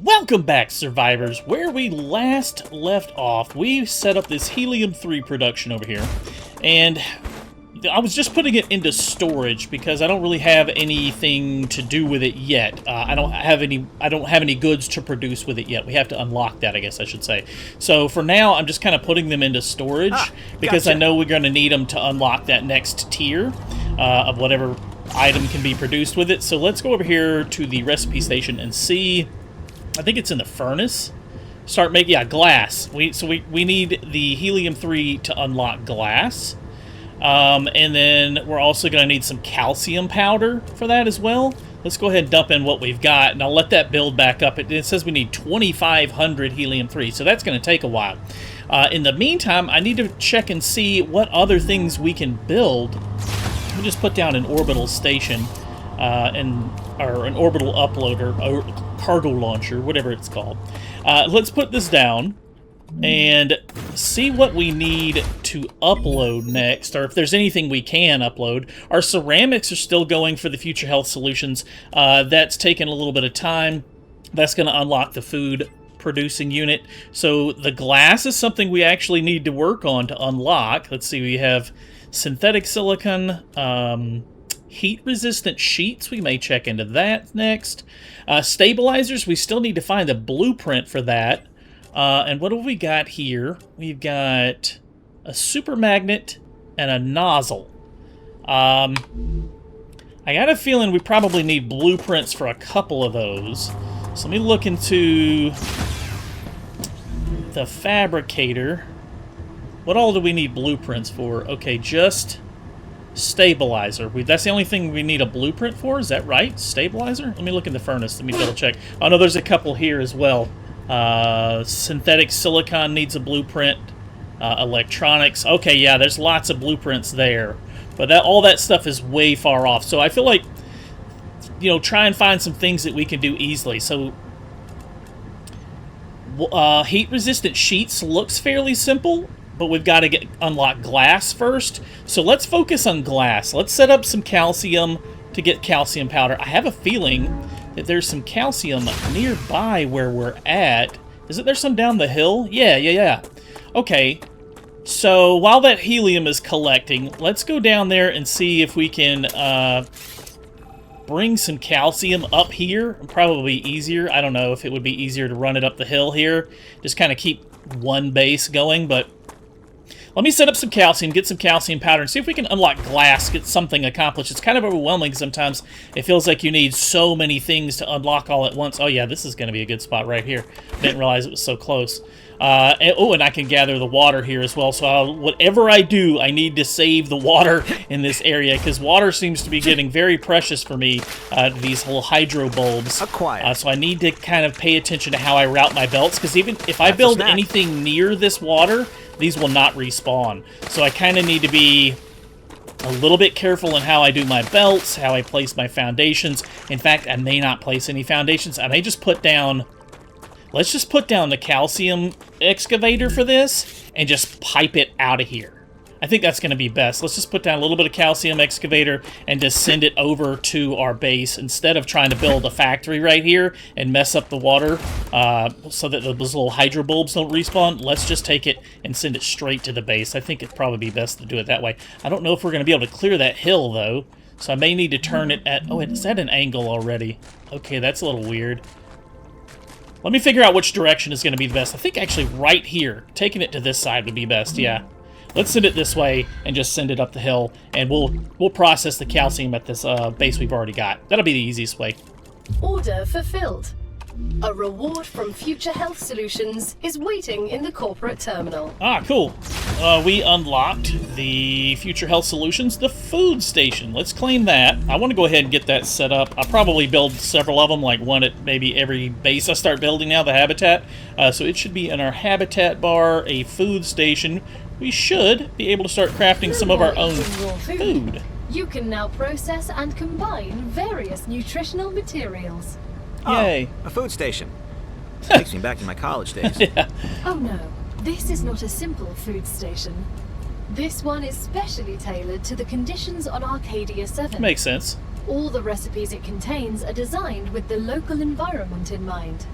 Welcome back, survivors. Where we last left off, we set up this helium-3 production over here, and I was just putting it into storage because I don't really have anything to do with it yet. I don't have any goods to produce with it yet. We have to unlock that, I guess I should say. So for now, I'm just kind of putting them into storage because I know we're going to need them to unlock that next tier of whatever item can be produced with it. So let's go over here to the recipe station and see. I think it's in the furnace. Start making, yeah, glass. We need the helium-3 to unlock glass. And then we're also going to need some calcium powder for that as well. Let's go ahead and dump in what we've got, and I'll let that build back up. It says we need 2,500 helium-3, so that's going to take a while. In the meantime, I need to check and see what other things we can build. Let me just put down an orbital station, or an orbital uploader, or cargo launcher, whatever it's called. Let's put this down and see what we need to upload next, or if there's anything we can upload. Our ceramics are still going for the future health solutions. That's taken a little bit of time. That's going to unlock the food producing unit. So the glass is something we actually need to work on to unlock. Let's see, we have synthetic silicon, heat-resistant sheets. We may check into that next. Stabilizers, we still need to find a blueprint for that. And what have we got here? We've got a super magnet and a nozzle. I got a feeling we probably need blueprints for a couple of those. So let me look into the fabricator. What all do we need blueprints for? Okay, just stabilizer. That's the only thing we need a blueprint for? Is that right? Stabilizer? Let me look in the furnace. Let me double check. Oh no, there's a couple here as well. Synthetic silicon needs a blueprint. Electronics. Okay, yeah, there's lots of blueprints there. But all that stuff is way far off. So I feel like, you know, try and find some things that we can do easily. So heat-resistant sheets looks fairly simple, but we've got to unlock glass first. So let's focus on glass. Let's set up some calcium to get calcium powder. I have a feeling that there's some calcium nearby where we're at. Isn't there some down the hill? Yeah. Okay, so while that helium is collecting, let's go down there and see if we can bring some calcium up here. Probably easier. I don't know if it would be easier to run it up the hill here. Just kind of keep one base going, but let me set up some calcium, get some calcium powder, and see if we can unlock glass, get something accomplished. It's kind of overwhelming sometimes. It feels like you need so many things to unlock all at once. Oh yeah, this is going to be a good spot right here. Didn't realize it was so close. And I can gather the water here as well. So whatever I do, I need to save the water in this area, because water seems to be getting very precious for me, these little hydro bulbs. So I need to kind of pay attention to how I route my belts, because even if I build anything near this water, these will not respawn. So I kind of need to be a little bit careful in how I do my belts, how I place my foundations. In fact, I may not place any foundations. I may just put down... Let's just put down the calcium excavator for this and just pipe it out of here. I think that's going to be best. Let's just put down a little bit of calcium excavator and just send it over to our base instead of trying to build a factory right here and mess up the water so that those little hydro bulbs don't respawn. Let's just take it and send it straight to the base. I think it'd probably be best to do it that way. I don't know if we're going to be able to clear that hill, though, so I may need to turn it at... Oh, it's at an angle already. Okay, that's a little weird. Let me figure out which direction is going to be the best. I think actually right here, taking it to this side would be best, yeah. Let's send it this way and just send it up the hill, and we'll process the calcium at this base we've already got. That'll be the easiest way. Order fulfilled. A reward from Future Health Solutions is waiting in the corporate terminal. Ah, cool. We unlocked the Future Health Solutions, the food station. Let's claim that. I want to go ahead and get that set up. I'll probably build several of them, like one at maybe every base I start building now, the habitat. So it should be in our habitat bar, a food station. We should be able to start crafting some of our own food. You can now process and combine various nutritional materials. Yay. Oh, a food station. Takes me back to my college days. Yeah. Oh no, this is not a simple food station. This one is specially tailored to the conditions on Arcadia 7. Makes sense. All the recipes it contains are designed with the local environment in mind.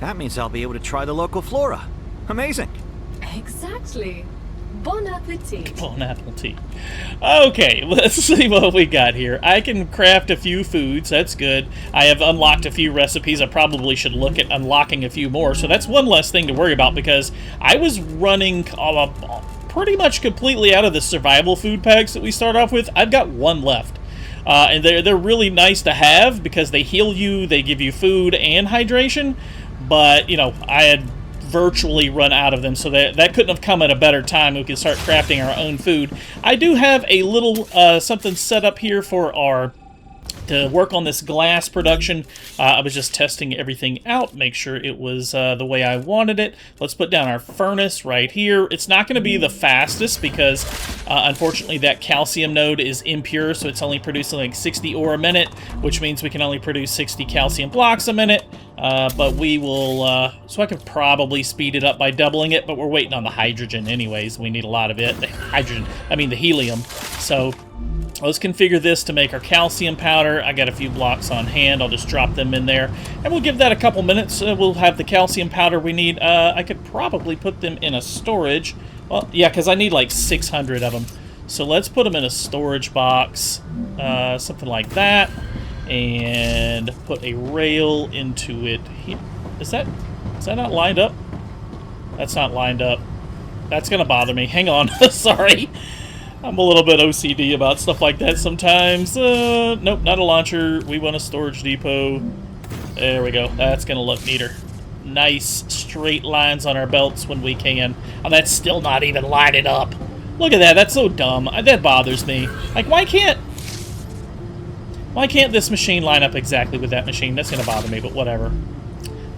That means I'll be able to try the local flora. Amazing. Exactly. Bon appetit. Bon appetit. Okay, let's see what we got here. I can craft a few foods. That's good. I have unlocked a few recipes. I probably should look at unlocking a few more. So that's one less thing to worry about, because I was running pretty much completely out of the survival food packs that we start off with. I've got one left. And they're really nice to have because they heal you, they give you food and hydration. But, you know, I had virtually run out of them, so that couldn't have come at a better time. We can start crafting our own food. I do have a little something set up here for to work on this glass production. I was just testing everything out, make sure it was the way I wanted it. Let's put down our furnace right here. It's not going to be the fastest because unfortunately that calcium node is impure, so it's only producing like 60 ore a minute, which means we can only produce 60 calcium blocks a minute. But we will, so I could probably speed it up by doubling it, but we're waiting on the hydrogen anyways. We need a lot of it. The helium. So let's configure this to make our calcium powder. I got a few blocks on hand. I'll just drop them in there, and we'll give that a couple minutes. We'll have the calcium powder we need. I could probably put them in a storage. Well, yeah, because I need like 600 of them. So let's put them in a storage box, something like that. And put a rail into it here. Is that not lined up? That's not lined up. That's gonna bother me. Hang on. Sorry. I'm a little bit OCD about stuff like that sometimes. Nope, not a launcher. We want a storage depot. There we go. That's gonna look neater. Nice straight lines on our belts when we can. Oh, that's still not even lining up. Look at that. That's so dumb. That bothers me. Like, why can't this machine line up exactly with that machine? That's going to bother me, but whatever.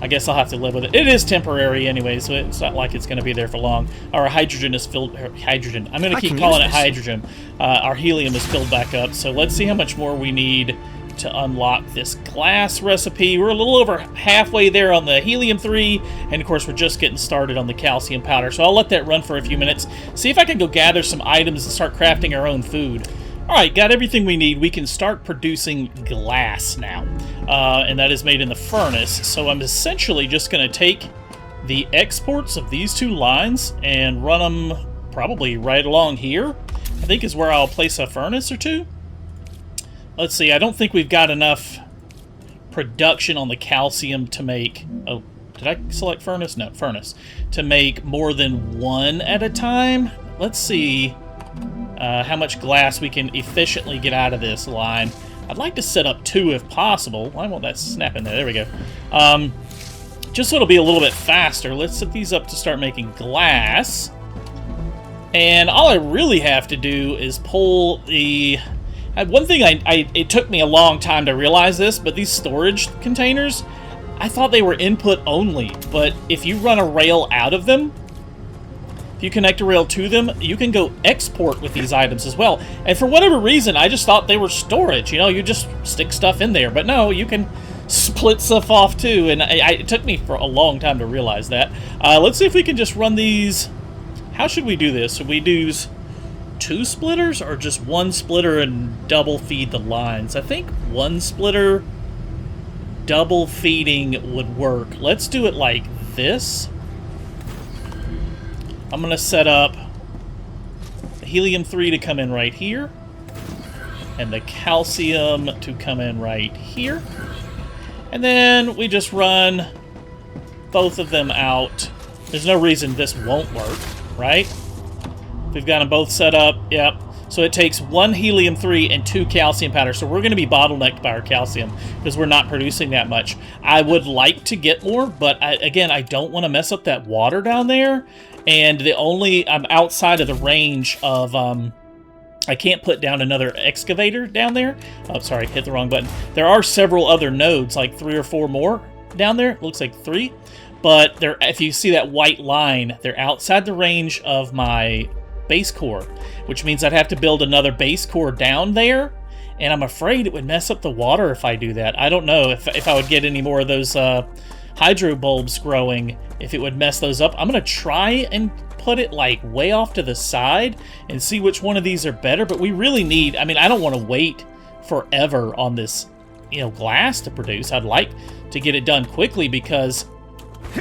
I guess I'll have to live with it. It is temporary anyway, so it's not like it's going to be there for long. Our hydrogen is filled... Hydrogen. I'm going to keep calling it hydrogen. Our helium is filled back up, so let's see how much more we need to unlock this glass recipe. We're a little over halfway there on the helium-3, and of course we're just getting started on the calcium powder, so I'll let that run for a few minutes. See if I can go gather some items and start crafting our own food. Alright, got everything we need. We can start producing glass now. And that is made in the furnace. So I'm essentially just going to take the exports of these two lines and run them probably right along here. I think is where I'll place a furnace or two. Let's see, I don't think we've got enough production on the calcium to make... Oh, did I select furnace? No, furnace. To make more than one at a time. Let's see... how much glass we can efficiently get out of this line. I'd like to set up two if possible. Why won't that snap in there? There we go. Just so it'll be a little bit faster, let's set these up to start making glass. And all I really have to do is pull the... One thing it took me a long time to realize this, but these storage containers, I thought they were input only. But if you run a rail out of them, if you connect a rail to them, you can go export with these items as well. And for whatever reason, I just thought they were storage. You know, you just stick stuff in there. But no, you can split stuff off too. And it took me for a long time to realize that. Let's see if we can just run these. How should we do this? Should we do 2 splitters or just 1 splitter and double feed the lines? I think 1 splitter double feeding would work. Let's do it like this. I'm going to set up the helium-3 to come in right here, and the calcium to come in right here. And then we just run both of them out. There's no reason this won't work, right? We've got them both set up, yep. So it takes 1 helium-3 and 2 calcium powder. So we're going to be bottlenecked by our calcium because we're not producing that much. I would like to get more, but again, I don't want to mess up that water down there. And I'm outside of the range of, I can't put down another excavator down there. Oh, sorry, hit the wrong button. There are several other nodes, like 3 or 4 more down there. It looks like 3. But if you see that white line, they're outside the range of my base core, which means I'd have to build another base core down there. And I'm afraid it would mess up the water if I do that. I don't know if I would get any more of those hydro bulbs growing, if it would mess those up. I'm going to try and put it like way off to the side and see which one of these are better. But we really need, I mean, I don't want to wait forever on this, glass to produce. I'd like to get it done quickly because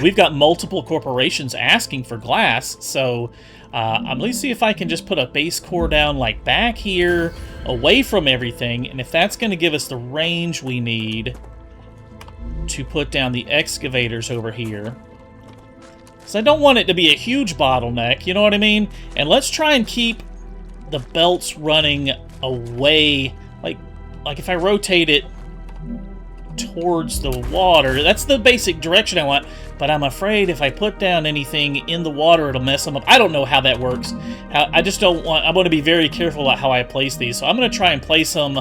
We've got multiple corporations asking for glass, so let me see if I can just put a base core down like back here, away from everything, and if that's going to give us the range we need to put down the excavators over here. So I don't want it to be a huge bottleneck, you know what I mean? And let's try and keep the belts running away, like if I rotate it towards the water, that's the basic direction I want, but I'm afraid if I put down anything in the water, it'll mess them up. I don't know how that works. I just don't want, I want to be very careful about how I place these, so I'm going to try and place them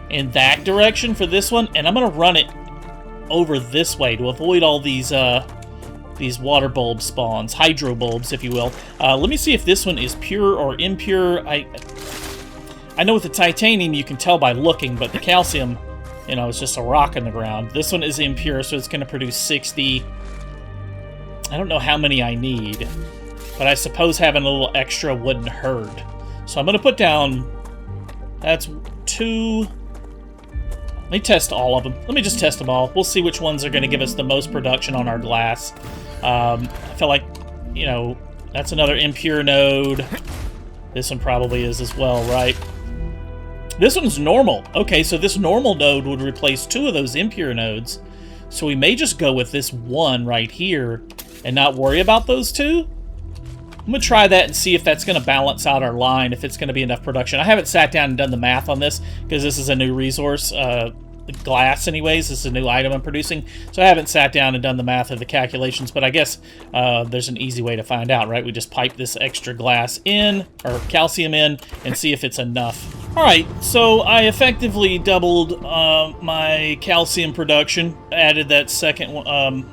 in that direction for this one, and I'm going to run it over this way to avoid all these water bulb spawns, hydro bulbs, if you will. Let me see if this one is pure or impure. I know with the titanium you can tell by looking, but the calcium, you know, it's just a rock in the ground. This one is impure, so it's going to produce 60. I don't know how many I need, but I suppose having a little extra wouldn't hurt. So I'm going to put down, that's 2. Let me test all of them. Let me just test them all. We'll see which ones are going to give us the most production on our glass. I feel like, you know, that's another impure node. This one probably is as well, right? This one's normal. Okay, so this normal node would replace 2 of those impure nodes. So we may just go with this one right here and not worry about those 2. I'm going to try that and see if that's going to balance out our line, if it's going to be enough production. I haven't sat down and done the math on this because this is a new resource. Glass anyways, this is a new item I'm producing, so I haven't sat down and done the math of the calculations, but I guess there's an easy way to find out, right? We just pipe this extra glass in, or calcium in, and see if it's enough. Alright, so I effectively doubled my calcium production, added that second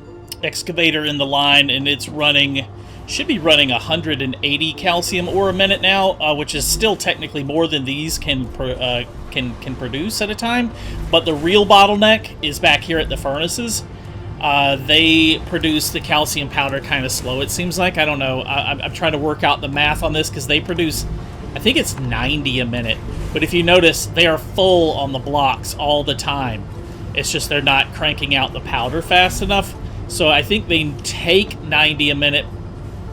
excavator in the line, and it's running, should be running 180 calcium ore a minute now, which is still technically more than these can produce at a time. But the real bottleneck is back here at the furnaces. They produce the calcium powder kind of slow, it seems like. I don't know. I'm trying to work out the math on this because they produce, I think it's 90 a minute. But if you notice, they are full on the blocks all the time. It's just they're not cranking out the powder fast enough. So I think they take 90 a minute.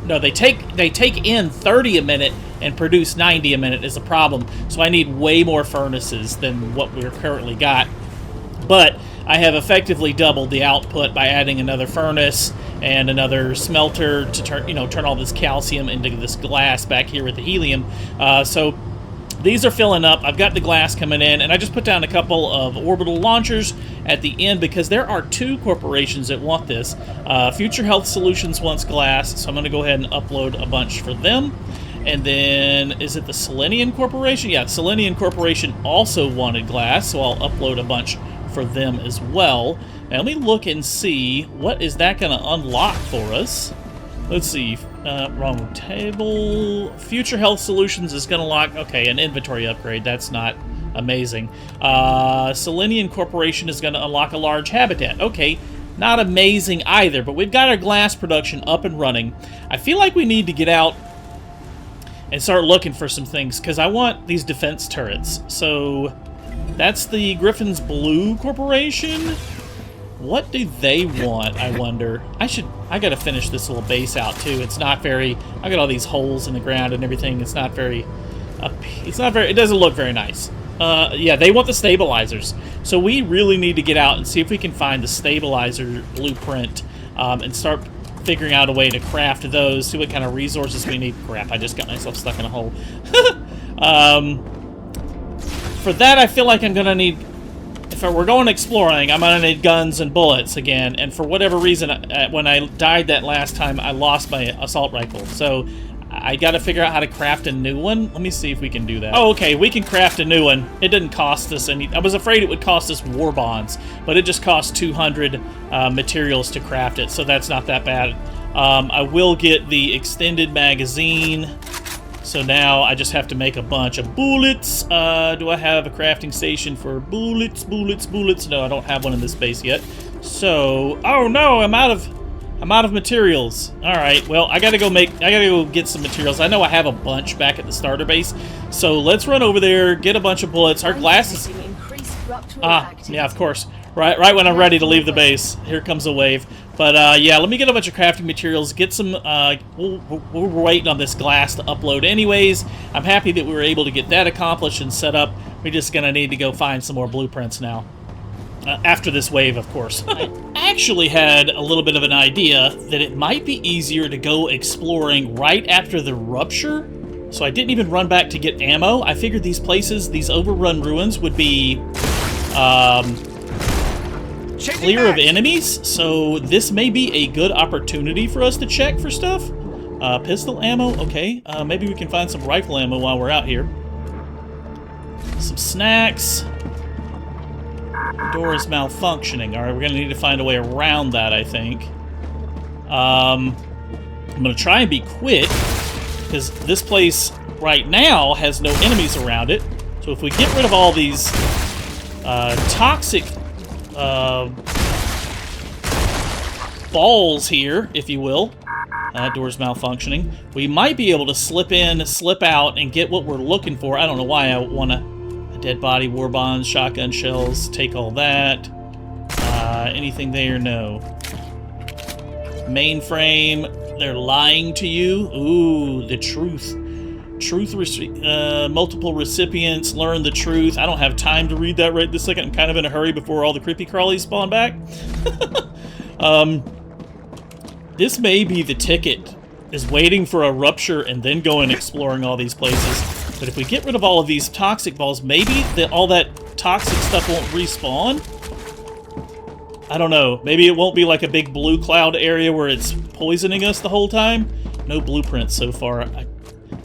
No, they take in 30 a minute and produce 90 a minute is a problem. So I need way more furnaces than what we're currently got. But I have effectively doubled the output by adding another furnace and another smelter to turn all this calcium into this glass back here with the helium. So these are filling up. I've got the glass coming in, and I just put down a couple of orbital launchers at the end because there are 2 corporations that want this. Future Health Solutions wants glass, so I'm going to go ahead and upload a bunch for them. And then, is it the Selenium Corporation? Yeah, Selenium Corporation also wanted glass, so I'll upload a bunch for them as well. Now let me look and see, what is that going to unlock for us? Let's see, wrong table. Future Health Solutions is going to lock, okay, an inventory upgrade. That's not amazing. Selenium Corporation is going to unlock a large habitat. Okay, not amazing either, but we've got our glass production up and running. I feel like we need to get out and start looking for some things, because I want these defense turrets. So that's the Griffin's Blue Corporation. What do they want, I wonder? I gotta finish this little base out too. It's not very, I got all these holes in the ground and everything. It doesn't look very nice. Yeah, they want the stabilizers. So we really need to get out and see if we can find the stabilizer blueprint and start figuring out a way to craft those, see what kind of resources we need. Crap, I just got myself stuck in a hole. For that, I feel like I'm gonna need, if we're going exploring, I'm gonna need guns and bullets again, and for whatever reason, when I died that last time, I lost my assault rifle, so I gotta figure out how to craft a new one. Let me see if we can do that. Oh, okay, we can craft a new one. It didn't cost us any, I was afraid it would cost us war bonds, but it just cost 200 materials to craft it, so that's not that bad. I will get the extended magazine. So now I just have to make a bunch of bullets. Do I have a crafting station for bullets? No, I don't have one in this base yet. So, oh no, I'm out of materials. All right, well, I gotta go get some materials. I know I have a bunch back at the starter base. So let's run over there, get a bunch of bullets. Our glass is, yeah, of course. Right when I'm ready to leave the base. Here comes a wave. But, yeah, let me get a bunch of crafting materials, get some, we're waiting on this glass to upload anyways. I'm happy that we were able to get that accomplished and set up. We're just gonna need to go find some more blueprints now. After this wave, of course. I actually had a little bit of an idea that it might be easier to go exploring right after the rupture. So I didn't even run back to get ammo. I figured these places, these overrun ruins, would be clear of enemies. So this may be a good opportunity for us to check for stuff. Pistol ammo, okay. Maybe we can find some rifle ammo while we're out here. Some snacks. The door is malfunctioning. Alright, we're going to need to find a way around that, I think. I'm going to try and be quick, because this place right now has no enemies around it. So if we get rid of all these toxic balls here, if you will, that door's malfunctioning, we might be able to slip in, slip out, and get what we're looking for. I don't know why I want to... Dead body, war bonds, shotgun shells, take all that. Anything there? No. Mainframe, they're lying to you. Ooh, the truth. Multiple recipients, learn the truth. I don't have time to read that right this second. I'm kind of in a hurry before all the creepy crawlies spawn back. This may be the ticket, is waiting for a rupture and then going exploring all these places. But if we get rid of all of these toxic balls, maybe all that toxic stuff won't respawn? I don't know. Maybe it won't be like a big blue cloud area where it's poisoning us the whole time. No blueprints so far. I'm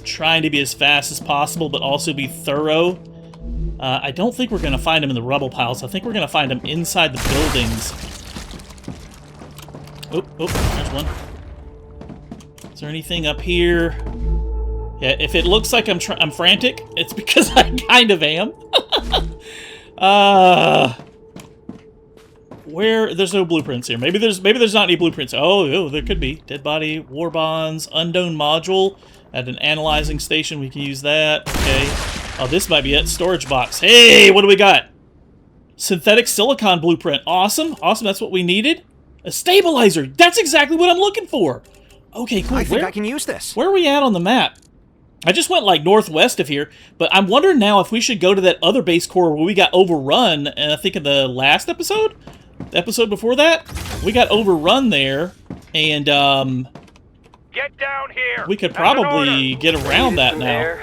trying to be as fast as possible, but also be thorough. I don't think we're going to find them in the rubble piles. I think we're going to find them inside the buildings. Oh, there's one. Is there anything up here? Yeah, if it looks like I'm frantic, it's because I kind of am. There's no blueprints here. Maybe there's not any blueprints. Oh, there could be. Dead body, war bonds, unknown module at an analyzing station. We can use that. Okay. Oh, this might be it. Storage box. Hey, what do we got? Synthetic silicon blueprint. Awesome. That's what we needed. A stabilizer. That's exactly what I'm looking for. Okay, cool. I think I can use this. Where are we at on the map? I just went like northwest of here, but I'm wondering now if we should go to that other base core where we got overrun, and I think in the last episode? The episode before that? We got overrun there, and get down here! We could probably get around that now.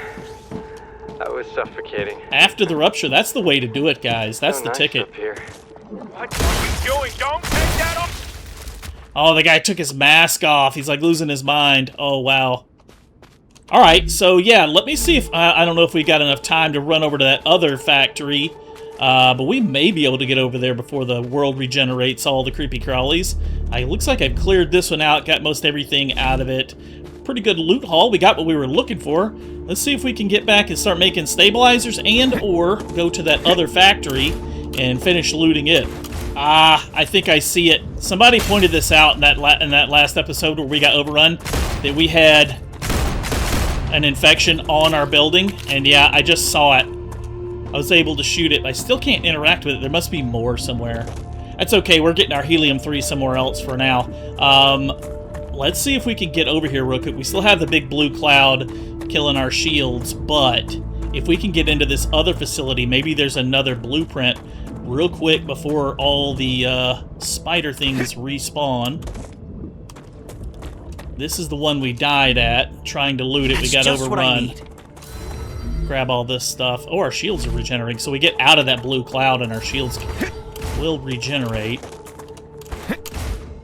That was suffocating. After the rupture, that's the way to do it, guys. That's the nice ticket. Up here. What are you doing? Don't take that off! Oh, the guy took his mask off. He's like losing his mind. Oh, wow. Alright, so yeah, let me see if... I don't know if we got enough time to run over to that other factory, but we may be able to get over there before the world regenerates all the creepy crawlies. It looks like I've cleared this one out, got most everything out of it. Pretty good loot haul. We got what we were looking for. Let's see if we can get back and start making stabilizers and or go to that other factory and finish looting it. I think I see it. Somebody pointed this out in that last episode where we got overrun, that we had an infection on our building, and yeah, I just saw it. I was able to shoot it, but I still can't interact with it. There must be more somewhere. That's okay, we're getting our helium-3 somewhere else for now. Let's see if we can get over here real quick. We still have the big blue cloud killing our shields, but if we can get into this other facility, maybe there's another blueprint real quick before all the spider things respawn. This is the one we died at, trying to loot it. We got overrun. Grab all this stuff. Oh, our shields are regenerating, so we get out of that blue cloud and our shields will regenerate.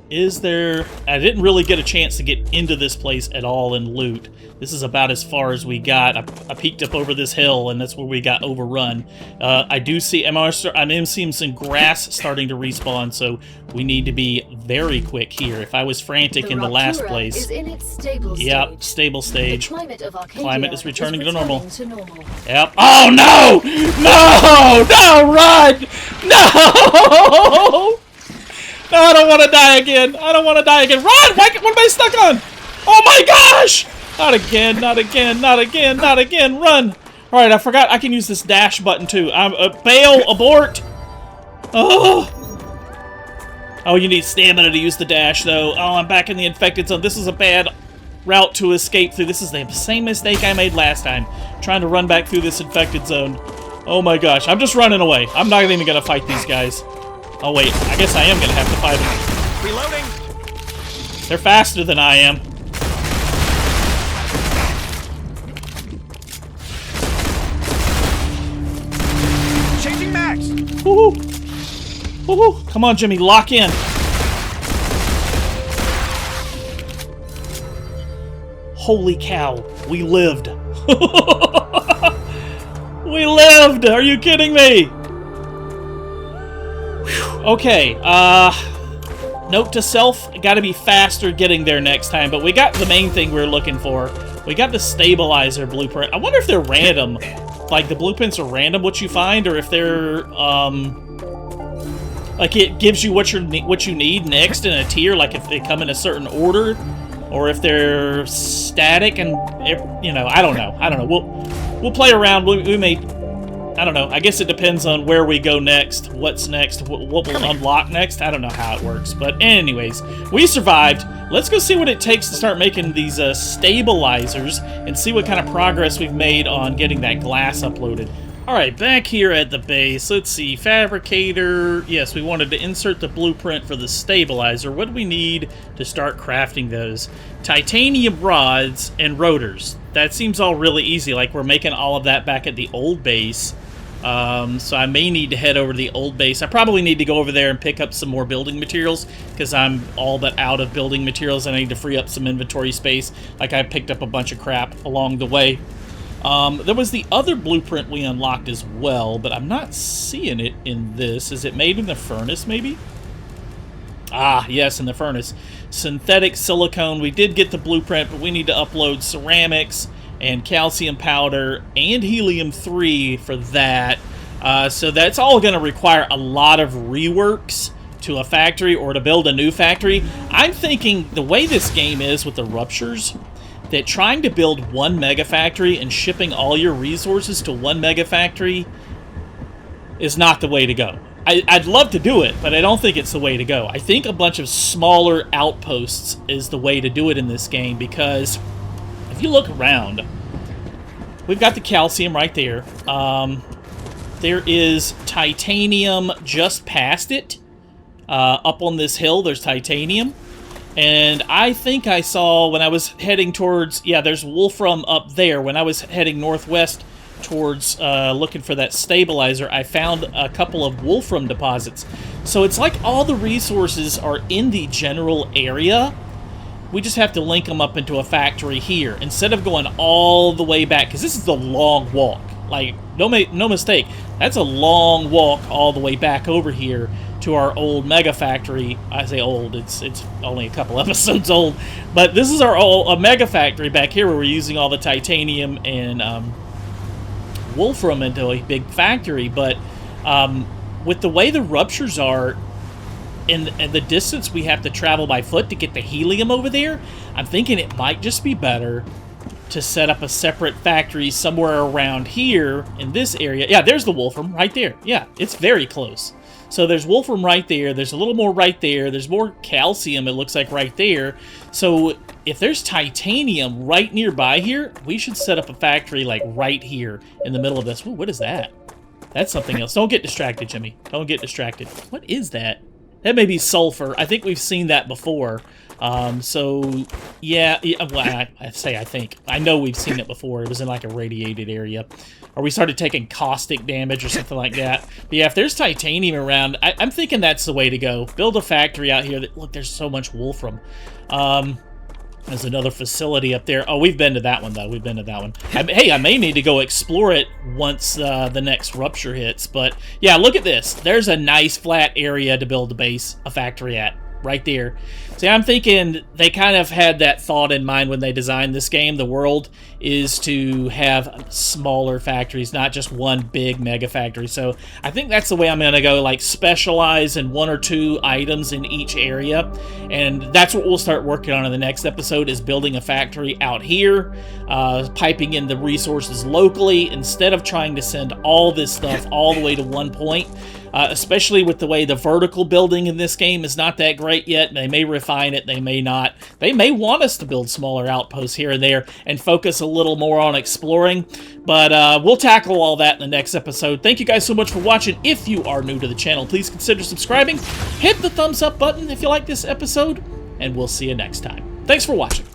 Is there... I didn't really get a chance to get into this place at all and loot. This is about as far as we got. I peeked up over this hill, and that's where we got overrun. I do see... I'm seeing some grass starting to respawn, so we need to be very quick here. If I was frantic in the last place... Is in its stable stage. Yep, stable stage. The climate of Arcadia Climate is returning to normal. Yep. Oh, no! No! No, run! No! No, I don't want to die again. I don't want to die again. Run! What am I stuck on? Oh my gosh! Not again, not again, not again, not again. Run! Alright, I forgot I can use this dash button too. Bail, abort! Oh! Oh, you need stamina to use the dash, though. Oh, I'm back in the infected zone. This is a bad route to escape through. This is the same mistake I made last time, trying to run back through this infected zone. Oh my gosh, I'm just running away. I'm not even gonna fight these guys. Oh wait, I guess I am gonna have to fight them. Reloading. They're faster than I am. Changing max. Woohoo! Woohoo! Come on, Jimmy, lock in. Holy cow, we lived. We lived! Are you kidding me? Whew. Okay, note to self, gotta be faster getting there next time, but we got the main thing we were looking for. We got the stabilizer blueprint. I wonder if they're random. Like, the blueprints are random, what you find, or if they're, like, it gives you what you need next in a tier, like if they come in a certain order, or if they're static and, you know, I don't know. We'll play around. We may, I don't know. I guess it depends on where we go next, what's next, what we'll unlock next. I don't know how it works. But anyways, we survived. Let's go see what it takes to start making these stabilizers and see what kind of progress we've made on getting that glass uploaded. Alright, back here at the base, let's see, fabricator, yes, we wanted to insert the blueprint for the stabilizer. What do we need to start crafting those? Titanium rods and rotors. That seems all really easy, like we're making all of that back at the old base. So I may need to head over to the old base. I probably need to go over there and pick up some more building materials, because I'm all but out of building materials and I need to free up some inventory space. Like I picked up a bunch of crap along the way. There was the other blueprint we unlocked as well, but I'm not seeing it in this. Is it made in the furnace, maybe? Ah, yes, in the furnace. Synthetic silicone. We did get the blueprint, but we need to upload ceramics and calcium powder and helium-3 for that. So that's all going to require a lot of reworks to a factory or to build a new factory. I'm thinking the way this game is with the ruptures, that trying to build one mega factory and shipping all your resources to one mega factory is not the way to go. I'd love to do it, but I don't think it's the way to go. I think a bunch of smaller outposts is the way to do it in this game, because if you look around, we've got the calcium right there. There is titanium just past it. Up on this hill, there's titanium. And I think I saw when I was heading towards, yeah, there's wolfram up there. When I was heading northwest towards looking for that stabilizer, I found a couple of wolfram deposits. So it's like all the resources are in the general area. We just have to link them up into a factory here instead of going all the way back, because this is a long walk. Like, no mistake, that's a long walk all the way back over here to our old mega factory. I say old, it's only a couple episodes old, but this is our old mega factory back here where we're using all the titanium and wolfram into a big factory. But with the way the ruptures are and the distance we have to travel by foot to get the helium over there, I'm thinking it might just be better to set up a separate factory somewhere around here in this area. Yeah, there's the wolfram right there. Yeah, it's very close. So there's wolfram right there. There's a little more right there. There's more calcium, it looks like, right there. So if there's titanium right nearby here, we should set up a factory, like, right here in the middle of this. Ooh, what is that? That's something else. Don't get distracted, Jimmy. Don't get distracted. What is that? That may be sulfur. I think we've seen that before. So, yeah, well, I think. I know we've seen it before. It was in, like, a radiated area. Or we started taking caustic damage or something like that. But yeah, if there's titanium around, I'm thinking that's the way to go. Build a factory out here. Look, there's so much wolfram. There's another facility up there. Oh, we've been to that one, though. We've been to that one. Hey, I may need to go explore it once the next rupture hits. But yeah, look at this. There's a nice flat area to build a factory at. Right there. See, I'm thinking they kind of had that thought in mind when they designed this game. The world is to have smaller factories, not just one big mega factory. So I think that's the way I'm going to go, like specialize in 1 or 2 items in each area. And that's what we'll start working on in the next episode, is building a factory out here, piping in the resources locally instead of trying to send all this stuff all the way to one point. especially with the way the vertical building in this game is not that great yet. They may refine it, they may not. They may want us to build smaller outposts here and there and focus a little more on exploring, but we'll tackle all that in the next episode. Thank you guys so much for watching. If you are new to the channel, please consider subscribing. Hit the thumbs up button if you like this episode, and we'll see you next time. Thanks for watching.